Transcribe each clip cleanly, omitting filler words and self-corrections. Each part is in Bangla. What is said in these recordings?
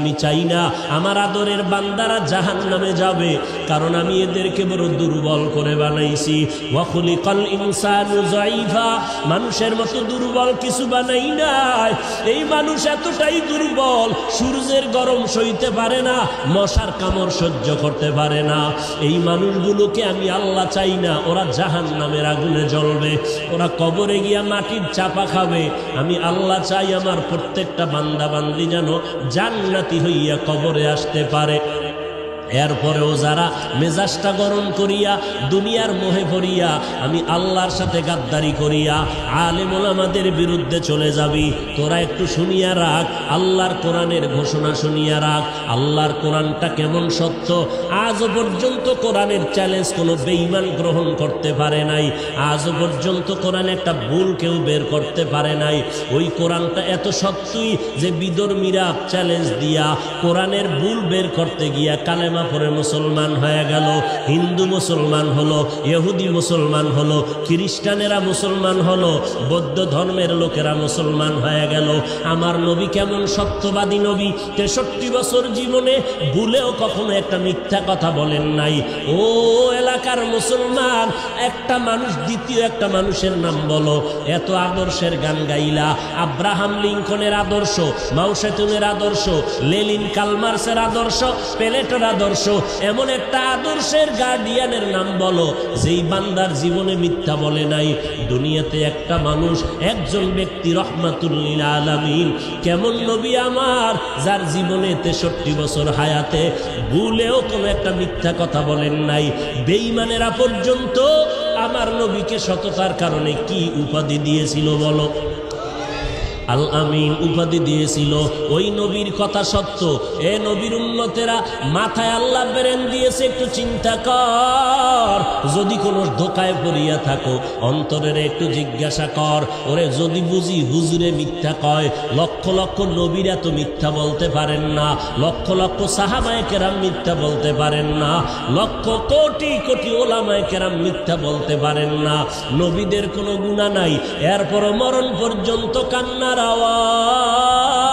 আমি চাই না আমার আদরের বান্দারা জাহান্নামে যাবে, কারণ আমি এদেরকে বড় দুর্বল করে বানাইছি। ওয়া খুলিকাল ইনসানু যায়ীফা, মানুষের মতো দুর্বল কিছু বানাই নাই। এই মানুষ এতটাই দুর্বল, সূর্যের গরম সইতে পারে না, মশার কামড় সহ্য করতে পারে না। এই মানুষগুলোকে আমি আল্লাহ চাই না ওরা জাহান্নামের আগুনে জ্বলবে, ওরা কবরে গিয়া মাটির চাপা খাবে। আমি আল্লাহ চাই আমার প্রত্যেকটা বান্দা বান্দি যেন জান্নাতি হইয়া কবরে আসতে পারে। এরপরেও যারা মেজাজটা গরম করিয়া দুনিয়ার মোহে পড়িয়া আমি আল্লাহর সাথে গাদ্দারি করিয়া আলেম ওলামাদের বিরুদ্ধে চলে যাবি, তোরা একটু শুনিয়া রাখ, আল্লাহর কোরআনের ঘোষণা শুনিয়া রাখ। আল্লাহর কোরআনটা কেমন সত্য, আজও পর্যন্ত কোরআনের চ্যালেঞ্জ কোনো বেঈমান গ্রহণ করতে পারে নাই। আজও পর্যন্ত কোরআনে একটা ভুল কেউ বের করতে পারে নাই। ওই কোরআনটা এত সত্যই যে বিধর্মীরা চ্যালেঞ্জ দিয়া কোরআনের ভুল বের করতে গিয়া কালেমা পরে মুসলমান হয়ে গেল, হিন্দু মুসলমান হলো, ইহুদি মুসলমান হলো, খ্রিস্টানেরা মুসলমান হলো, বৌদ্ধ ধর্মের লোকেরা মুসলমান হয়ে গেল। আমার নবী কেমন সত্যবাদী নবী, 63 বছর জীবনে ভুলেও কখনো একটা মিথ্যা কথা বলেন নাই। ও এলাকার মুসলমান, একটা মানুষ দ্বিতীয় একটা মানুষের নাম বলো। এত আদর্শের গান গাইলা, আব্রাহাম লিঙ্কনের আদর্শ, মাও সেতুনের আদর্শ, লেনিন কালমার্সের আদর্শ, প্লেটোর আদর্শ, এমন একটা আদর্শের গার্ডিয়ানের নাম বলো যেই বান্দার জীবনে মিথ্যা বলে নাই। দুনিয়াতে একটা মানুষ, একজন ব্যক্তি রহমাতুল লিল আলামিন, কেমন নবী আমার যার জীবনে 63 বছর হায়াতে ভুলেও কোনো একটা মিথ্যা কথা বলেন নাই। বেঈমানেরা পর্যন্ত আমার নবীকে সততার কারণে কি উপাধি দিয়েছিল বলো? আল আমিন উপাধি দিয়েছিল। ওই নবীর কথা সত্য। এ নবীর উম্মতেরা মাথায় আল্লাহ বেরেন দিয়েছে, একটু চিন্তা কর। যদি কোনো ধোকায় পড়িয়া থাকো অন্তরের একটু জিজ্ঞাসা কর, ওরে যদি বুঝি হুজুরে মিথ্যা কয়, লক্ষ লক্ষ নবীরা তো মিথ্যা বলতে পারেন না, লক্ষ লক্ষ সাহাবায়ে কেরাম মিথ্যা বলতে পারেন না, লক্ষ কোটি কোটি ওলামায়ে কেরাম মিথ্যা বলতে পারেন না। নবীদের কোনো গুনাহ নাই, এরপরও মরণ পর্যন্ত কান্না আওয়াজ।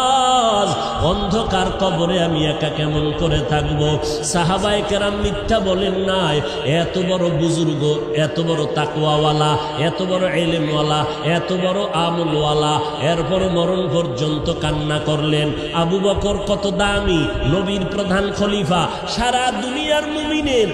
অন্ধকার কবরে আমি একা কেমন করে থাকবো? সাহাবায়ে কেরাম মিথ্যা বলেন নাই। এত বড় বুজুর্গ, এত বড় তাকওয়াওয়ালা, এত বড় ইলমওয়ালা, এত বড় আমলওয়ালা, এরপর মরণ পর্যন্ত কান্না করলেন। আবু বকর কত দামি, নবীর প্রধান খলিফা, সারা দুনিয়ার মুমিনের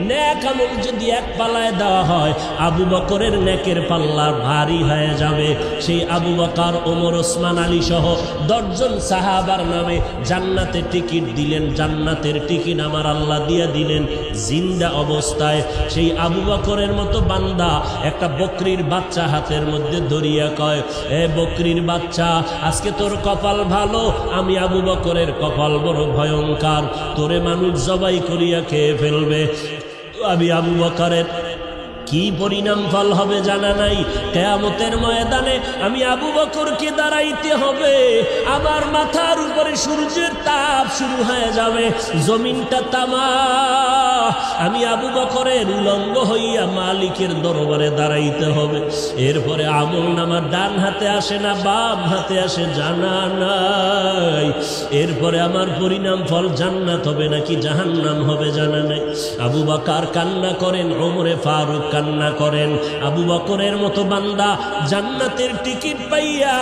নেক আমল যদি এক পাল্লায় দেওয়া হয়, আবু বকরের নেকের পাল্লা ভারী হয়ে যাবে। সেই আবু বকর, ওমর, ওসমান, আলী সহ 10 জন সাহাবার নামে জান্নাতে টিকিট দিলেন। জান্নাতের টিকিট আমার আল্লাহ দিয়ে দিলেন জিন্দা অবস্থায়। সেই আবু বকরের মতো বান্দা একটা বকরির বাচ্চা হাতের মধ্যে ধরিয়া কয়, এ বকরির বাচ্চা, আজকে তোর কপাল ভালো, আমি আবু বকরের কপাল বড় ভয়ঙ্কর, তোরে মানুষ জবাই করিয়া খেয়ে ফেলবে। আমি আবু বকরের কি পরিণাম ফল হবে জানা নাই। কিয়ামতের ময়দানে আমি আবু বকরকে দাঁড়াইতে হবে, আমার মাথার উপরে সূর্যের তাপ শুরু হয়ে যাবে, জমিনটা তামা। আমি আবু বকরের উলঙ্গ হইয়া মালিকের দরবারে দাঁড়াইতে হবে। এরপরে আমল নামা ডান হাতে আসে না বাম হাতে আসে জানা নাই। এরপরে আমার পরিণাম ফল জান্নাত হবে নাকি জাহান্নাম হবে জানা নাই। আবু বকর কান্না করেন, ওমরে ফারুক কান্না করেন। আবু বকরের মতো বান্দা জান্নাতের টিকিট পাইয়া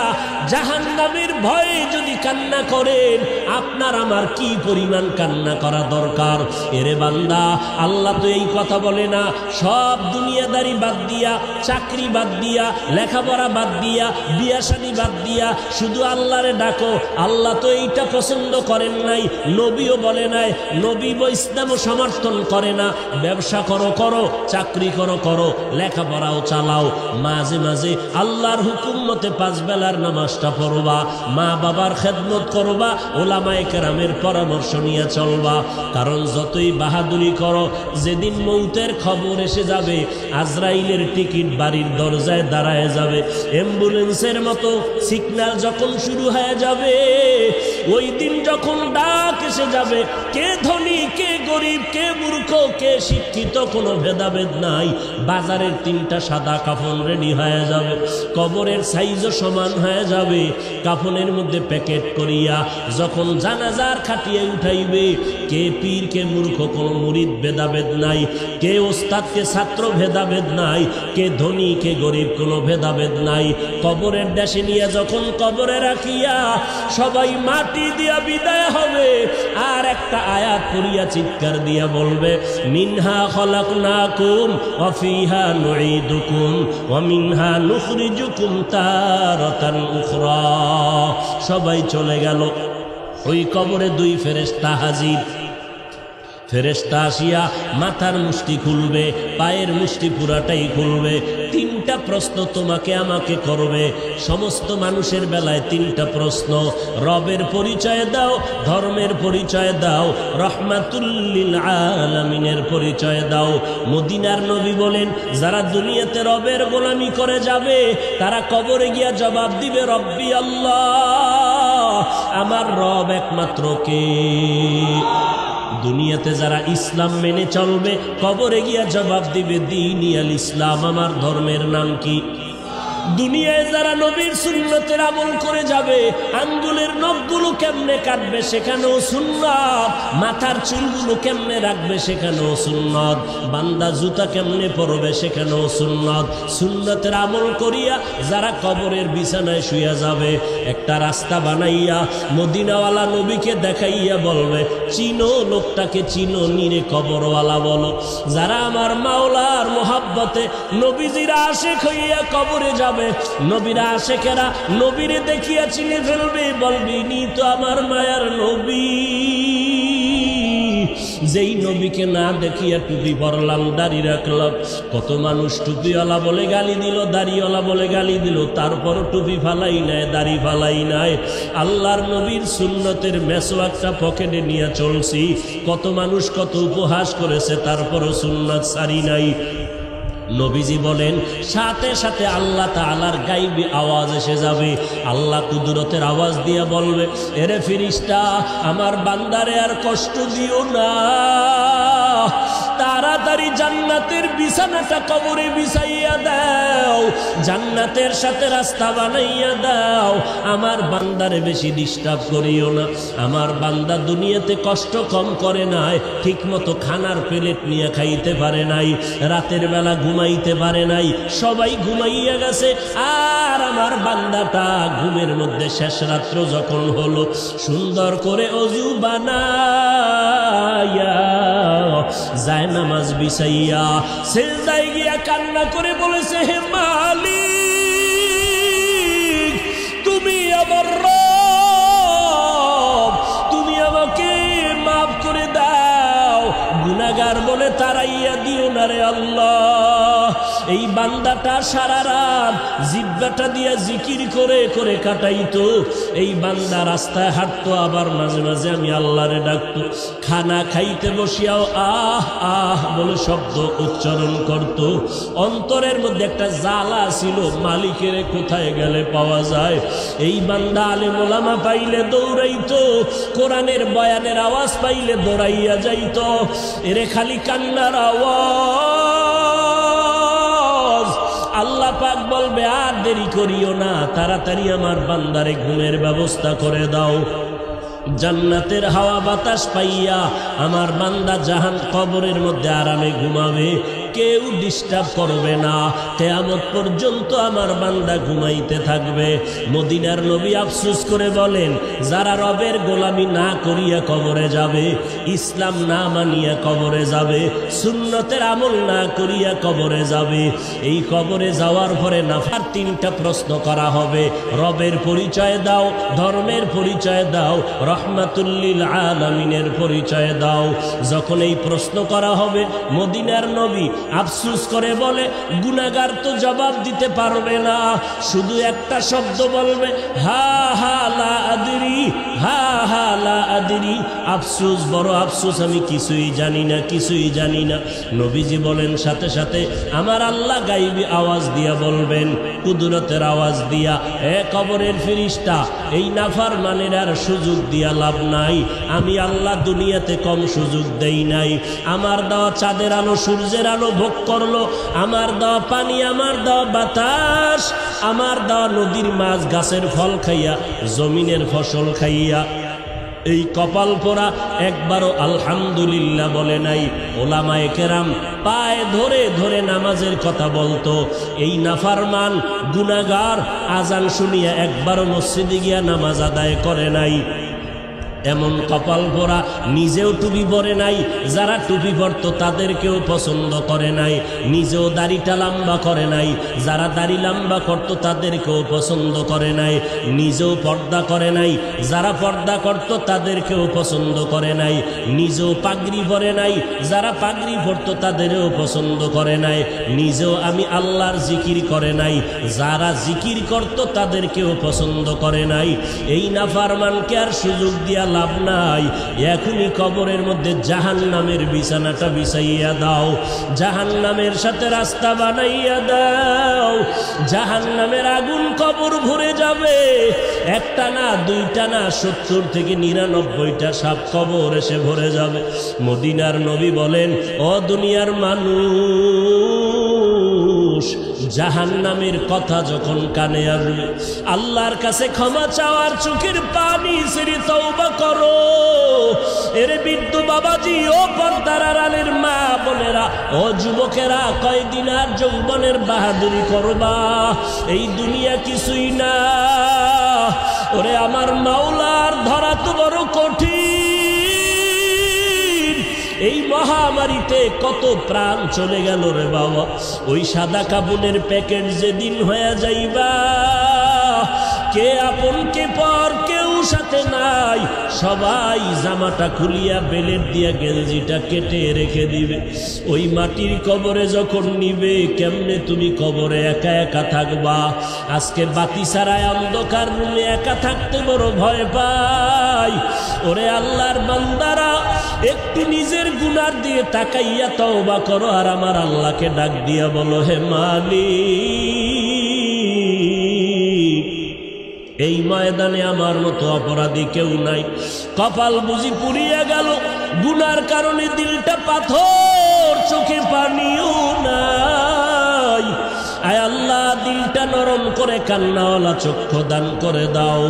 জাহান্নামের ভয়ে যদি কান্না করেন, আপনার আমার কি পরিমাণ কান্না করা দরকার? এরে বান্দা, আল্লাহ তো এই কথা বলে না, সব দুনিয়াদারি বাদ দিয়া, চাকরি বাদ দিয়া, লেখাপড়া বাদ দিয়া, বিয়া শাদী বাদ দিয়া শুধু আল্লাহরে ডাকো। আল্লাহ তো এইটা পছন্দ করেন নাই, নবীও বলে নাই, নবী ইসলামও সমর্থন করে না। ব্যবসা করো করো, চাকরি করো করো, লেখাপড়াও চালাও, মাঝে মাঝে আল্লাহর হুকুম মতে 5 বেলার নামাজটা পড়বা, মা বাবার খেদমত করবা, ওলামায়ে কেরামের পরামর্শ নিয়ে চলবা। কারণ যতই বাহাদুরি করো, যেদিন মৌতের খবর এসে যাবে, আজরাইলের টিকিট বাড়ির দরজায় দাঁড়ায় যাবে। অ্যাম্বুলেন্সের মতো সিগন্যাল যখন শুরু হয়ে যাবে, ওই দিন যখন ডাক এসে যাবে, কে ধনী কে গরিব, কে মূর্খ কে শিক্ষিত, কোনো ভেদাভেদ নাই। বাজারের 3টা সাদা কাফন রেডি হয়ে যাবে, কবরের সাইজও সমান হয়ে যাবে। কাফনের মধ্যে প্যাকেট করিয়া যখন জানাজার খাটিয়ে উঠাইবে, কে পীর কে মূর্খ কোনো মুরিদ ভেদাভেদ নাই, কে ওস্তাদ কে ছাত্র ভেদাভেদ নাই, কে ধনী কে গরিব কোনো ভেদাভেদ নাই। কবরের দেশে নিয়ে যখন কবরে রাখিয়া সবাই মাটি দিয়া বিদায় হবে, আর একটা আয়াত পড়িয়া চিৎকার দিয়া বলবে, মিনহা খলাকনাকুম ওয়া ফিহা নুঈদুকুম ওয়া মিনহা নুখরিজুকুম তারাতান উখরা। সবাই চলে গেল, ওই কবরে 2 ফেরেশতা হাজির। ফেরেশতা আসিয়া মাথার মুষ্টি খুলবে, পায়ের মুষ্টি পুরাটাই খুলবে। 3টা প্রশ্ন তোমাকে আমাকে করবে। সমস্ত মানুষের বেলায় 3টা প্রশ্ন। রবের পরিচয় দাও, ধর্মের পরিচয় দাও, রহমাতুল লিল আলামিনের পরিচয় দাও। মদিনার নবী বলেন, যারা দুনিয়াতে রবের গোলামি করে যাবে তারা কবরে গিয়া জবাব দিবে, রব্বি আল্লাহ, আমার রব একমাত্র কে। দুনিয়াতে যারা ইসলাম মেনে চলবে কবরে গিয়া জবাব দিবে, দীনি আল ইসলাম, আমার ধর্মের নাম কি। দুনিয়ায় যারা নবীর সুন্নতের আমল করে যাবে, আঙ্গুলের নখগুলো কেমনে কাটবে সেখানেও সুন্নাত, মাথার চুলগুলো কেমনে রাখবে সেখানেও সুন্নাত, বান্দা জুতা কেমনে পরবে সেখানেও সুন্নাত। সুন্নতের আমল করিয়া যারা কবরের বিছানায় শুয়ে যাবে, একটা রাস্তা বানাইয়া মদিনাওয়ালা নবীকে দেখাইয়া বলবে, চিনো লোকটাকে চিনো, নিরে কবরওয়ালা বলো। যারা আমার মাওলার মোহাব্বতে নবীজিরা আশেক হইয়া কবরে যাবে, নবীরা আশেকেরা নবীরে দেখিয়া চিনে ফেলবে, বলবি নি তো আমার মায়ার নবী। যেই নবীকে না দেখিয়া টুপি পরলাম, দাড়ি রাখলাম, কত মানুষ টুপিওয়ালা বলে গালি দিল, দাড়িওয়ালা বলে গালি দিল, তারপরও টুপি ফালাই নাই, দাড়ি ফালাই নাই। আল্লাহর নবীর সুন্নতের মেসওয়াকটা পকেটে নিয়ে চলছি, কত মানুষ কত উপহাস করেছে, তারপরও সুন্নাত সারি নাই। নবীজি বলেন, সাথে সাথে আল্লাহ তাআলার গায়বী আওয়াজ এসে যাবে। আল্লাহ কুদরতের আওয়াজ দিয়ে বলবে, এরে ফেরেশতা, আমার বান্দারে আর কষ্ট দিও না, তাড়াতাড়ি জান্নাতের বিছানাটা কবরে বিছাইয়া দাও, জান্নাতের সাথে রাস্তা বানাইয়া দাও, আমার বান্দারে বেশি ডিস্টার্ব করিও না। আমার বান্দা দুনিয়াতে কষ্ট কম করে নাই, ঠিক মতো খানার প্লেট নিয়ে খাইতে পারে নাই, রাতের বেলা ঘুমাইতে পারে নাই, সবাই ঘুমাইয়া গেছে, আর আমার বান্দাটা ঘুমের মধ্যে শেষ রাত্র যখন হলো, সুন্দর করে অজু বানাইয়া যায় নামাজ বিছাইয়া সিজদায় গিয়া কান্না করে বলেছে, হে মালিক, তুমি আমার রব, তুমি আমাকে মাফ করে দাও, গুনাহগার বলে তাড়াইয়া দিও না রে আল্লাহ। এই বান্দাটা সারা রাত জিহ্বাটা দিয়া জিকির করে করে কাটাইতো। এই বান্দা রাস্তায় হাঁটতো, আবার মাঝে মাঝে আমি আল্লাহরে ডাকতো। খানা খাইতে বসিয়াও আহ আহ বলে শব্দ উচ্চারণ করত। অন্তরের মধ্যে একটা জ্বালা ছিল, মালিকের কোথায় গেলে পাওয়া যায়। এই বান্দা আলেম ওলামা পাইলে দৌড়াইতো, কোরআনের বয়ানের আওয়াজ পাইলে দৌড়াইয়া যাইত। এরে খালি কান্নার আওয়াজ। আল্লাহ পাক বলবে, আর দেরি করিও না, তাড়াতাড়ি আমার বান্দারে ঘুমের ব্যবস্থা করে দাও। জান্নাতের হাওয়া বাতাস পাইয়া আমার বান্দা জাহান কবরের মধ্যে আরামে ঘুমাবে, কেউ ডিস্টার্ব করবে না, কিয়ামত পর্যন্ত আমার বান্দা ঘুমাইতে থাকবে। মদিনার নবী আফসোস করে বলেন, যারা রবের গোলামি না করিয়া কবরে যাবে, ইসলাম না মানিয়া কবরে যাবে, সুন্নতের আমল না করিয়া কবরে যাবে, এই কবরে যাওয়ার পরে নাফার 3টা প্রশ্ন করা হবে। রবের পরিচয় দাও, ধর্মের পরিচয় দাও, রহমাতুল লিল আলামিনের পরিচয় দাও। যখন এই প্রশ্ন করা হবে, মদিনার নবী আফসোস করে বলে, গুনাহগার তো জবাব দিতে পারবে না, শুধু একটা শব্দ বলবে, হা হা লা আদরি, হা হা লা আদরি। আফসোস, বড় আফসোস, আমি কিছুই জানি না, কিছুই জানি না। নবীজি বলেন সাথে সাথে আমার আল্লাহ গাইবী আওয়াজ দিয়া বলবেন, কুদরতের আওয়াজ দিয়া, এ কবরের ফেরেশতা, এই নাফরমানের আর সুযোগ দিয়া লাভ নাই। আমি আল্লাহ দুনিয়াতে কম সুযোগ দেই নাই। আমার দেওয়া চাঁদের আলো, সূর্যের আলো ভোগ করলো, আমার দেওয়া পানি, আমার দেওয়া বাতাস, আমার দেওয়া নদীর মাছ, গাছের ফল খাইয়া, জমিনের ফসল খাইয়া এই কপাল পোড়া একবারও আলহামদুলিল্লাহ বলে নাই। ওলামায়ে কেরাম পায়ে ধরে ধরে নামাজের কথা বলতো। এই নাফরমান গুনাহগার আজান শুনিয়া একবারও মসজিদে গিয়া নামাজ আদায় করে নাই। এমন কপাল ভরা, নিজেও টুপি পরে নাই, যারা টুপি পরতো তাদেরকেও পছন্দ করে নাই, নিজেও দাড়িটা লম্বা করে নাই, যারা দাড়ি লম্বা করতো তাদেরকেও পছন্দ করে নাই, নিজেও পর্দা করে নাই, যারা পর্দা করতো তাদেরকেও পছন্দ করে নাই, নিজেও পাগড়ি পরে নাই, যারা পাগড়ি পরতো তাদেরও পছন্দ করে নাই, নিজেও আমি আল্লাহর জিকির করে নাই, যারা জিকির করতো তাদেরকেও পছন্দ করে নাই। এই নাফরমানকে আর সুযোগ দিয়া লাভ নাই। এখনই কবরের মধ্যে জাহান্নামের বিছানাটা বিছাইয়া দাও, জাহান্নামের সাথে রাস্তা বানাইয়া দাও। জাহান্নামের আগুন কবর ভরে যাবে, একটা না, দুইটা না, 70 থেকে 99টা সাপ কবর এসে ভরে যাবে। মদিনার নবী বলেন, ও দুনিয়ার মানুষ, জাহান্নামের কথা যখন কানে আসবে, আল্লাহর কাছে ক্ষমা চাওয়ার চোখের পানি ছেড়ে তওবা করো। এর বৃদ্ধ বাবাজি, ও পর্দার আড়ালের মা বোনেরা, ও যুবকেরা, কয়দিন আর যৌবনের বাহাদুরি করবা? এই দুনিয়া কিছুই না। ওরে আমার মাওলার ধরা তো বড় কঠিন। এই মহামারীতে কত প্রাণ চলে গেল রে বাবা। ওই সাদা কাপড়ের প্যাকেট যেদিন হয়ে যাইবা, কে আপন কে পর কেউ সাথে নাই, সবাই জামাটা খুলিয়া বেলেট দিয়া গেঞ্জিটা কেটে রেখে দিবে। ওই মাটির কবরে যখন নিবে, কেমনে তুমি কবরে একা একা থাকবা? আজকে বাতি ছাড়ায় অন্ধকার রুমে একা থাকতে বড় ভয় পাই। ওরে আল্লাহর বান্দারা, একটু নিজের গুনার দিয়ে তাকাইয়া তওবা করো, আর আমার আল্লাহকে ডাক দিয়া বলো, হে মালিক, এই ময়দানে আমার মতো অপরাধী কেউ নাই। কপাল বুঝি পুড়িয়া গেল, গুনার কারণে দিলটা পাথর, চোখে পানিও নাই। আয় আল্লাহ, দিলটা নরম করে কান্নাওয়ালা চক্ষু দান করে দাও।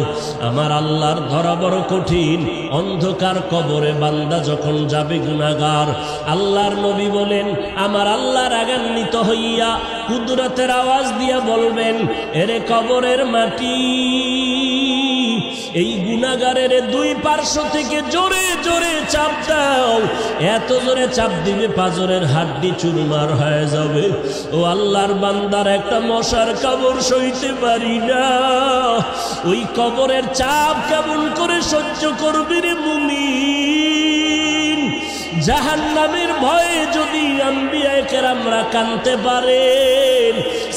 আমার আল্লাহর ধরা বড় কঠিন। অন্ধকার কবরে বান্দা যখন যাবে গুনাহগার, আল্লাহর নবী বলেন, আমার আল্লাহ রাগান্বিত হইয়া কুদরতের আওয়াজ দিয়া বলবেন, এরে কবরের মাটি, এই গুনাহগারের দুই পার্শ্ব থেকে জোরে জোরে চাপ দাও। এত জোরে চাপ দিবে পাজরের হাড্ডি চুরমার হয়ে যাবে। ও আল্লাহর বান্দার একটা মশার কামড় সইতে পারি না। ওই কবরের চাপ কেমন করে সহ্য করবি রে মুমিন? জাহান্নামের ভয়ে যদি আম্বিয়ায়ে কেরামরা কাঁদতে পারেন,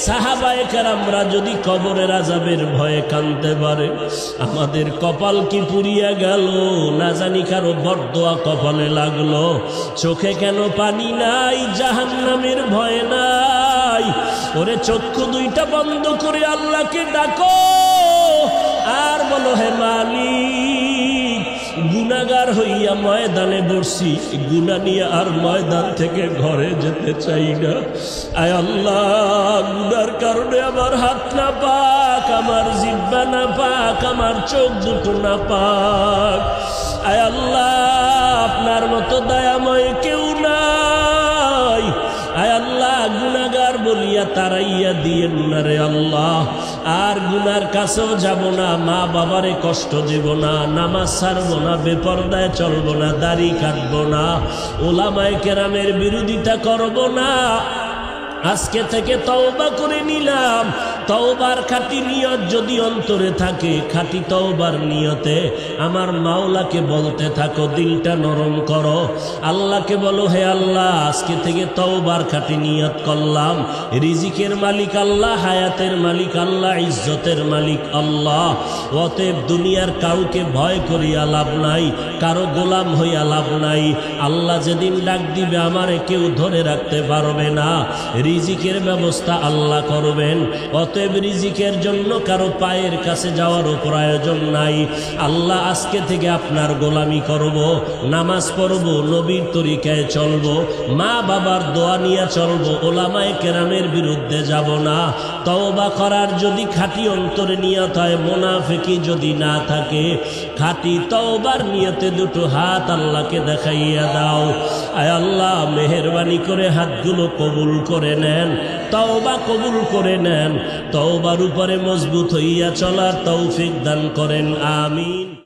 সাহাবায়ে কেরামরা যদি কবরের আযাবের ভয়ে কাঁদতে পারে, আমাদের কপাল কি পুড়িয়া গেল? না জানি কারো বরদোয়া কপালে লাগলো। চোখে কেন পানি নাই? জাহান্নামের ভয় নাই। ওরে চক্ষু দুইটা বন্ধ করে আল্লাহকে ডাকো, আর বলো, হে মালিক, গুনাহগার হইয়া ময়দানে বসছি, গুনাহ নিয়ে আর ময়দান থেকে ঘরে যেতে চাই না। আয় আল্লাহ, গুনার কারণে আমার হাত না পাক, আমার জিহ্বা না পাক, আমার চোখ দুটো না পাক। আয় আল্লাহ, আপনার মতো দয়াময় কেউ নাই। আয় আল্লাহ, গুনাহগার বলিয়া তারাইয়া দিয়েন না রে আল্লাহ। আর গুনার কাছেও যাব না, মা বাবারে কষ্ট দেব না, নামাজ ছাড়বো না, বেপরদায় চলবো না, দাড়ি কাটবো না, ওলামায়ে কেরামের বিরোধিতা করব না। আজকে থেকে তওবা করে নিলাম। তওবার খাঁটি নিয়ত যদি অন্তরে থাকে, খাঁটি তওবার নিয়তে আমার মাওলাকে বলতে থাকো, দিলটা নরম করো, আল্লাহকে বলো, হে আল্লাহ আজকে থেকে তওবার খাঁটি নিয়ত করলাম। রিজিকের মালিক আল্লাহ, হায়াতের মালিক আল্লাহ, ইজ্জতের মালিক আল্লাহ। অতএব দুনিয়ার কাউকে ভয় করিয়া লাভ নাই, কারো গোলাম হইয়া লাভ নাই। আল্লাহ যেদিন ডাক দিবে আমারে কেউ ধরে রাখতে পারবে না। রিজিকের ব্যবস্থা আল্লাহ করবেন। অতএব রিজিকের জন্য কারো পায়ের কাছে যাওয়ারও প্রয়োজন নাই। আল্লাহ আজকে থেকে আপনার গোলামি করব, নামাজ পড়ব, নবীর তরিকায় চলব, মা বাবার দোয়া নিয়ে চলব, ওলামায়ে কেরামের বিরুদ্ধে যাব না। তওবা করার যদি খাঁটি অন্তরে নিয়ত হয়, মুনাফিকি যদি না থাকে, খাঁটি তওবার নিয়তে দুটো হাত আল্লাহকে দেখাইয়া দাও। আয় আল্লাহ মেহেরবানি করে হাতগুলো কবুল করে নেন, তওবা কবুল করে নেন, তওবার উপরে মজবুত হইয়া চলার তৌফিক দান করেন, আমিন।